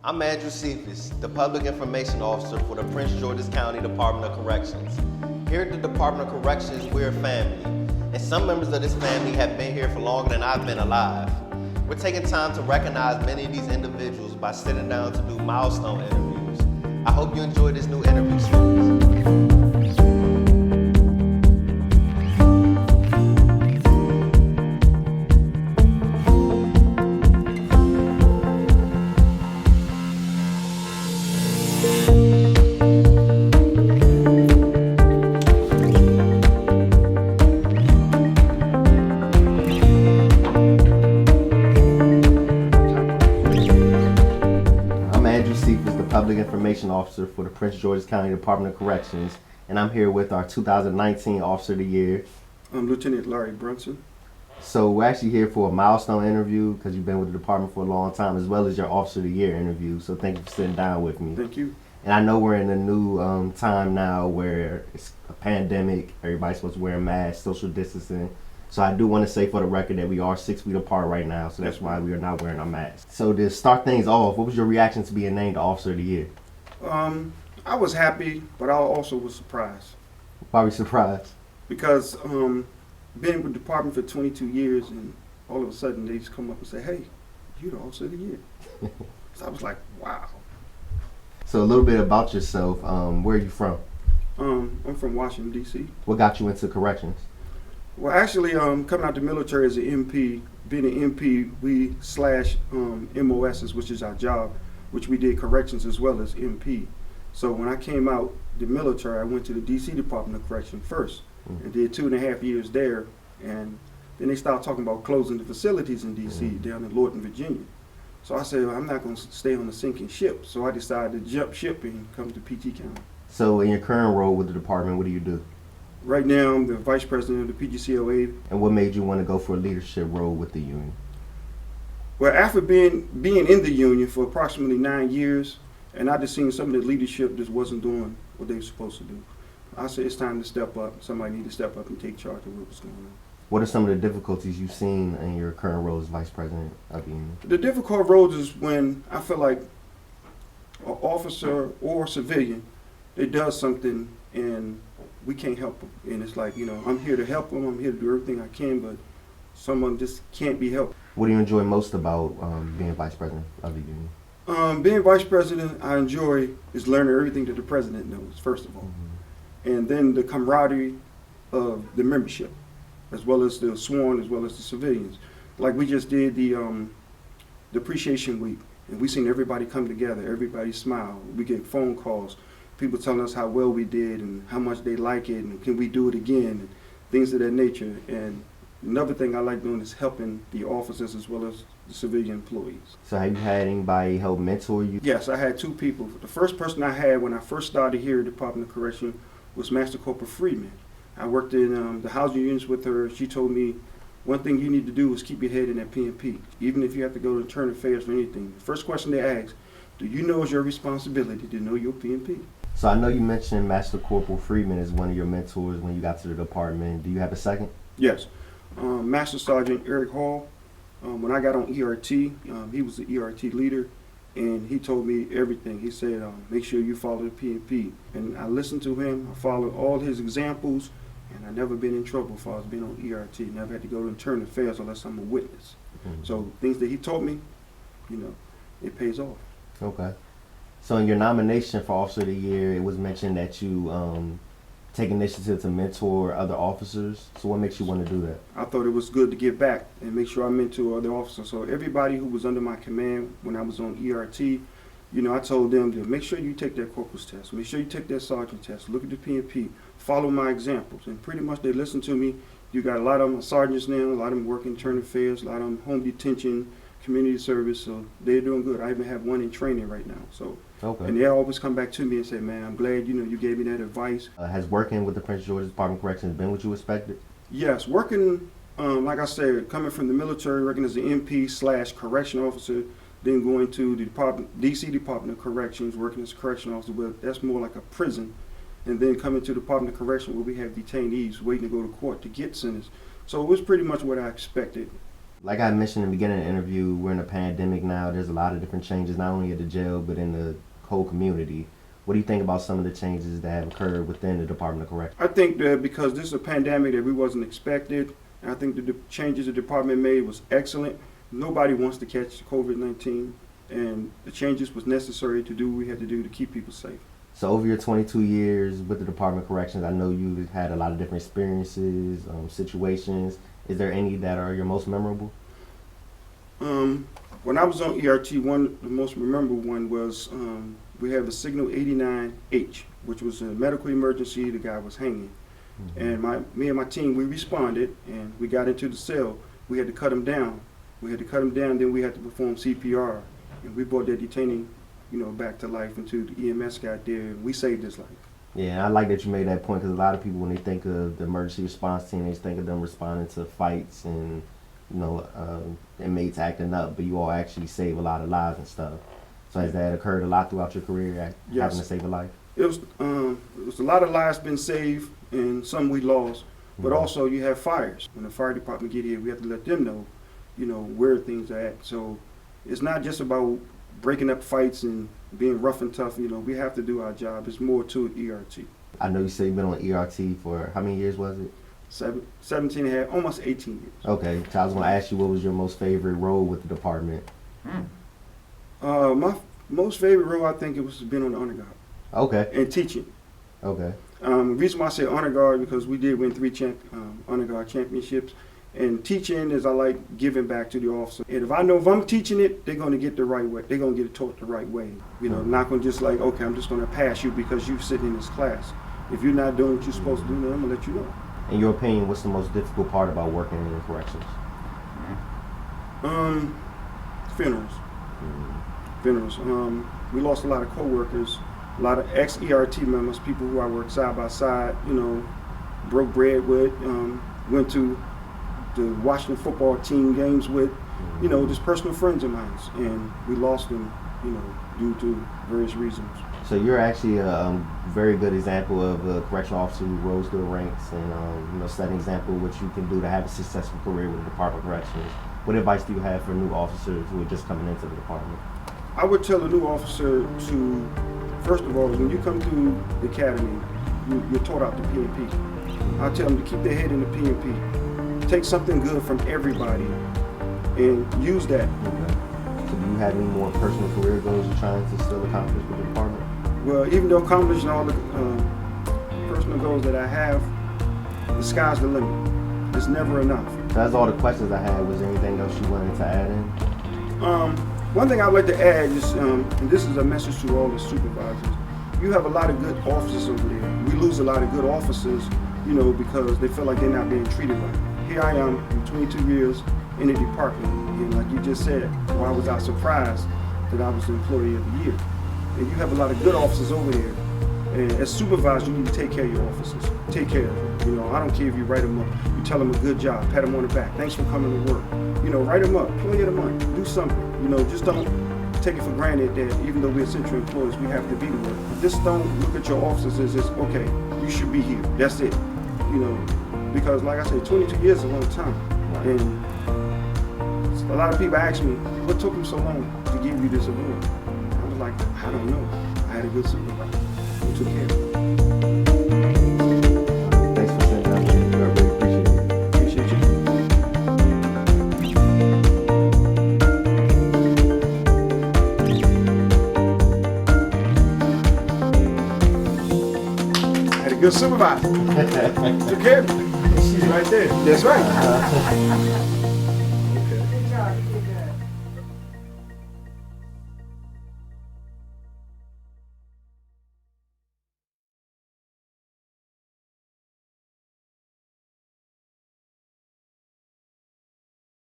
I'm Andrew Cephas, the Public Information Officer for the Prince George's County Department of Corrections. Here at the Department of Corrections, we're a family, and some members of this family have been here for longer than I've been alive. We're taking time to recognize many of these individuals by sitting down to do milestone interviews. I hope you enjoy this new interview series. Public Information Officer for the Prince George's County Department of Corrections, and I'm here with our 2019 Officer of the Year. I'm Lieutenant Larry Brunson. So we're actually here for a milestone interview because you've been with the department for a long time, as well as your Officer of the Year interview. So thank you for sitting down with me. Thank you. And I know we're in a new time now where it's a pandemic, everybody's supposed to wear a mask, social distancing. So I do want to say for the record that we are 6 feet apart right now, so that's why we are not wearing our masks. So to start things off, what was your reaction to being named the Officer of the Year? I was happy, but I also was surprised. Why were you surprised? Because being with the department for 22 years, and all of a sudden they just come up and say, "Hey, you're the Officer of the Year." So I was like, wow. So a little bit about yourself. Where are you from? I'm from Washington, D.C. What got you into corrections? Well, actually, coming out the military as an MP, being an MP, we slash MOSs, which is our job, which we did corrections as well as MP. So when I came out the military, I went to the D.C. Department of Correction first and did 2.5 years there. And then they started talking about closing the facilities in D.C. down in Lorton, Virginia. So I said, well, I'm not going to stay on the sinking ship. So I decided to jump ship and come to PG County. So in your current role with the department, what do you do? Right now, I'm the Vice President of the PGCOA. And what made you want to go for a leadership role with the union? Well, after being in the union for approximately 9 years, and I just seen some of the leadership just wasn't doing what they were supposed to do. I said it's time to step up. Somebody need to step up and take charge of what was going on. What are some of the difficulties you've seen in your current role as Vice President of the union? The difficult roles is when I feel like an officer or civilian, they does something and we can't help them. And it's like, I'm here to help them. I'm here to do everything I can, but someone just can't be helped. What do you enjoy most about being Vice President of the union? Being Vice President, I enjoy is learning everything that the President knows, first of all. And then the camaraderie of the membership, as well as the sworn, as well as the civilians. Like we just did the Appreciation Week, and we seen everybody come together, everybody smile. We get phone calls, people telling us how well we did and how much they like it and can we do it again, and things of that nature. And another thing I like doing is helping the officers as well as the civilian employees. So have you had anybody help mentor you? Yes, I had 2 people. The first person I had when I first started here at the Department of Correction was Master Corporal Freeman. I worked in the housing units with her. She told me, one thing you need to do is keep your head in that PMP. Even if you have to go to internal affairs or anything, the first question they ask, do you know it's your responsibility to know your PMP? So I know you mentioned Master Corporal Freeman as one of your mentors when you got to the department. Do you have a second? Yes. Master Sergeant Eric Hall, when I got on ERT, he was the ERT leader, and he told me everything. He said, make sure you follow the PMP. And I listened to him. I followed all his examples, and I never been in trouble as far as being on ERT. Never had to go to internal affairs unless I'm a witness. So things that he taught me, it pays off. Okay. So in your nomination for Officer of the Year, it was mentioned that you take initiative to mentor other officers. So what makes you want to do that? I thought it was good to give back and make sure I mentor other officers. So everybody who was under my command when I was on ERT, I told them to make sure you take that corporal's test, make sure you take that sergeant test, look at the PMP, follow my examples. And pretty much they listened to me. You got a lot of them sergeants now, a lot of them work in internal affairs, a lot of them home detention, community service, so they're doing good. I even have one in training right now. So, okay. And they always come back to me and say, man, I'm glad you gave me that advice. Has working with the Prince George's Department of Corrections been what you expected? Yes, working, like I said, coming from the military, working as an MP / correction officer, then going to the DC Department of Corrections, working as a correction officer, but that's more like a prison. And then coming to the Department of Correction where we have detainees waiting to go to court to get sentenced. So it was pretty much what I expected. Like I mentioned in the beginning of the interview, we're in a pandemic now. There's a lot of different changes, not only at the jail, but in the whole community. What do you think about some of the changes that have occurred within the Department of Corrections? I think that because this is a pandemic that we wasn't expected, and I think the changes the department made was excellent. Nobody wants to catch COVID-19, and the changes was necessary to do what we had to do to keep people safe. So over your 22 years with the Department of Corrections, I know you've had a lot of different experiences, situations. Is there any that are your most memorable? When I was on ERT, the most memorable one was we have the signal 89H, which was a medical emergency. The guy was hanging. And me and my team, we responded, and we got into the cell. We had to cut him down. Then we had to perform CPR. And we brought that detainee, back to life until the EMS got there, and we saved his life. Yeah, I like that you made that point, because a lot of people, when they think of the emergency response team, they think of them responding to fights and, inmates acting up, but you all actually save a lot of lives and stuff. So has that occurred a lot throughout your career, Yes. having to save a life? It was a lot of lives been saved, and some we lost. But also you have fires. When the fire department get here, we have to let them know, where things are at. So it's not just about breaking up fights and being rough and tough. We have to do our job. It's more to ERT. I know you said you've been on ERT for how many years was it? 17 and a half, almost 18 years. Okay, so I was going to ask you, what was your most favorite role with the department? My most favorite role, I think it was being on the honor guard. Okay. And teaching. Okay. The reason why I say honor guard, because we did win 3 honor guard championships. And teaching is I like giving back to the officer. And if I'm teaching it, they're going to get the right way. They're going to get it taught the right way. Not going to just like, okay, I'm just going to pass you because you sit in this class. If you're not doing what you're supposed to do, then I'm going to let you know. In your opinion, what's the most difficult part about working in corrections? Funerals. Funerals. We lost a lot of co-workers, a lot of ex-ERT members, people who I worked side by side, broke bread with, went to the Washington football team games with, just personal friends of mine. And we lost them, due to various reasons. So you're actually a very good example of a correctional officer who rose through the ranks and set an example of what you can do to have a successful career with the Department of Corrections. What advice do you have for new officers who are just coming into the department? I would tell a new officer to, first of all, when you come through the academy, you're taught out the P&P. I tell them to keep their head in the P&P. Take something good from everybody and use that. Okay. So do you have any more personal career goals you're trying to still accomplish with the department? Well, even though accomplishing all the personal goals that I have, the sky's the limit. It's never enough. So that's all the questions I had. Was there anything else you wanted to add in? One thing I'd like to add is, and this is a message to all the supervisors, you have a lot of good officers over there. We lose a lot of good officers, because they feel like they're not being treated right. Here I am, in 22 years in the department, and like you just said, why was I surprised that I was the employee of the year? And you have a lot of good officers over there. And as supervisors, you need to take care of your officers. Take care of them. I don't care if you write them up. You tell them a good job. Pat them on the back. Thanks for coming to work. Write them up. Employee of the month. Do something. Just don't take it for granted that even though we're central employees, we have to be to work. Just don't look at your officers as just, okay, you should be here. That's it. Because like I said, 22 years is a long time. And a lot of people ask me, what took them so long to give you this award? I was like, I don't know. I had a good supervisor who took care of me. Thanks for sitting down with me. I really appreciate it. Appreciate you. I had a good supervisor. Took care of me. She's right there. That's right.